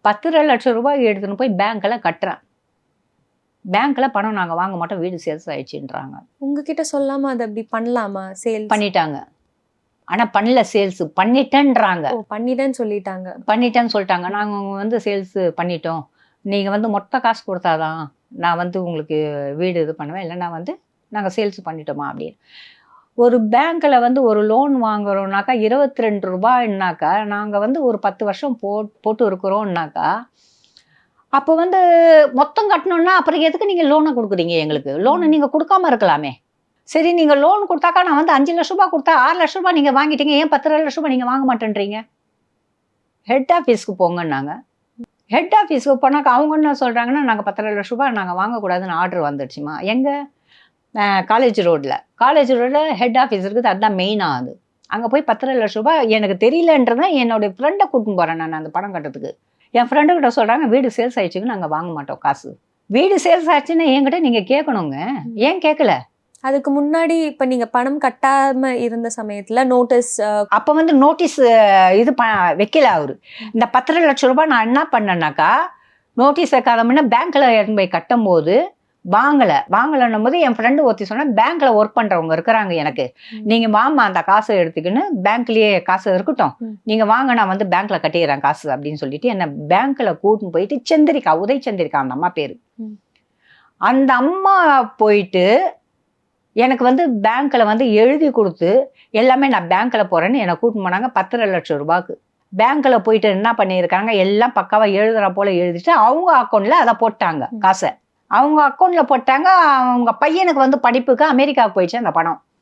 10,00,000 எடுத்துன்னு போய் பேங்க்கில் கட்டுறேன். பேங்க்கில் பணம் நாங்கள் வாங்க மாட்டோம், வீடு சேல்ஸ் ஆயிடுச்சுன்றாங்க. உங்ககிட்ட சொல்லாம அதை அப்படி பண்ணலாமா? சேல்ஸ் பண்ணிட்டாங்க. ஆனால் பண்ணல, சேல்ஸ் பண்ணிட்டேன்றாங்க. பண்ணிட்டேன்னு சொல்லிட்டாங்க. பண்ணிட்டேன்னு சொல்லிட்டாங்க. நாங்கள் சேல்ஸ் பண்ணிட்டோம், நீங்கள் மொத்த காசு கொடுத்தாதான் நான் உங்களுக்கு வீடு இது பண்ணுவேன், இல்லைன்னா நாங்கள் சேல்ஸ் பண்ணிட்டோமா அப்படின்னு. ஒரு பேங்க்கில் ஒரு லோன் வாங்குறோம்னாக்கா 22 ரூபாய்னாக்கா நாங்கள் ஒரு 10 வருஷம் போட்டு இருக்கிறோம்னாக்கா அப்போ மொத்தம் கட்டணும்னா அப்புறம் எதுக்கு நீங்கள் லோனை கொடுக்குறீங்க? எங்களுக்கு லோனை நீங்கள் கொடுக்காம இருக்கலாமே. சரி, நீங்கள் லோன் கொடுத்தாக்கா நான் 5 லட்ச ரூபா கொடுத்தா 6 லட்ச ரூபா நீங்கள் வாங்கிட்டீங்க, ஏன் 10 லட்ச ரூபா நீங்கள் வாங்க மாட்டேன்றீங்க? ஹெட் ஆஃபீஸ்க்கு போங்கன்னாங்க. ஹெட் ஆஃபீஸ்க்கு போனாக்கா அவங்க என்ன சொல்கிறாங்கன்னா, நாங்கள் 10 லட்ச ரூபா நாங்கள் வாங்கக்கூடாதுன்னு ஆர்டர் வந்துடுச்சுமா. எங்கே? காலேஜ் ரோடில் ஹெட் ஆஃபீஸ் இருக்குது, அதுதான் மெயினாக. அது அங்கே போய் 10 லட்ச ரூபா எனக்கு தெரியலன்றதான் என்னுடைய ஃப்ரெண்டை கூட்டின்னு போகிறேன் நான் அந்த பணம் கட்டுறதுக்கு. என் ஃப்ரெண்டுக்கிட்ட சொல்கிறாங்க, வீடு சேல்ஸ் ஆயிடுச்சுன்னு நாங்கள் வாங்க மாட்டோம் காசு. வீடு சேல்ஸ் ஆச்சுன்னா என்கிட்ட நீங்கள் கேட்கணுங்க, ஏன் கேட்கல? அதுக்கு முன்னாடி இப்போ நீங்கள் பணம் கட்டாம இருந்த சமயத்தில் நோட்டீஸ், அப்போ நோட்டீஸ் இது வைக்கல அவரு. இந்த 10 லட்ச ரூபாய் நான் என்ன பண்ணேன்னாக்கா, நோட்டீஸ் வைக்காத முன்னே பேங்க்கில் எடுத்து போய் கட்டும்போது வாங்கலைன்னும் போது என் ஃப்ரெண்டு ஒருத்தி சொன்னால், பேங்க்கில் ஒர்க் பண்ணுறவங்க இருக்கிறாங்க எனக்கு, நீங்கள் வாமா அந்த காசை எடுத்துக்கின்னு பேங்க்லேயே காசு இருக்கட்டும், நீங்கள் வாங்க, நான் பேங்க்கில் கட்டிடுறேன் காசு அப்படின்னு சொல்லிட்டு என்னை பேங்க்கில் கூட்டின்னு போயிட்டு சந்திரிக்கா, உதய் சந்திரிக்கா அந்த அம்மா பேர், அந்த அம்மா போயிட்டு எனக்கு பேங்க்கில் எழுதி கொடுத்து எல்லாமே நான் பேங்க்கில் போகிறேன்னு என்னை கூட்டின்னு போனாங்க 10 லட்ச ரூபாய்க்கு. பேங்க்கில் போயிட்டு என்ன பண்ணியிருக்காங்க, எல்லாம் பக்காவாக எழுதுகிற போல் எழுதிட்டு அவங்க அக்கௌண்ட்டில் அதை போட்டாங்க. காசை அவங்க அக்கௌண்ட்டில் போட்டாங்க. அவங்க பையனுக்கு படிப்புக்கு அமெரிக்காவுக்கு போயிடுச்சு அந்த பணம்.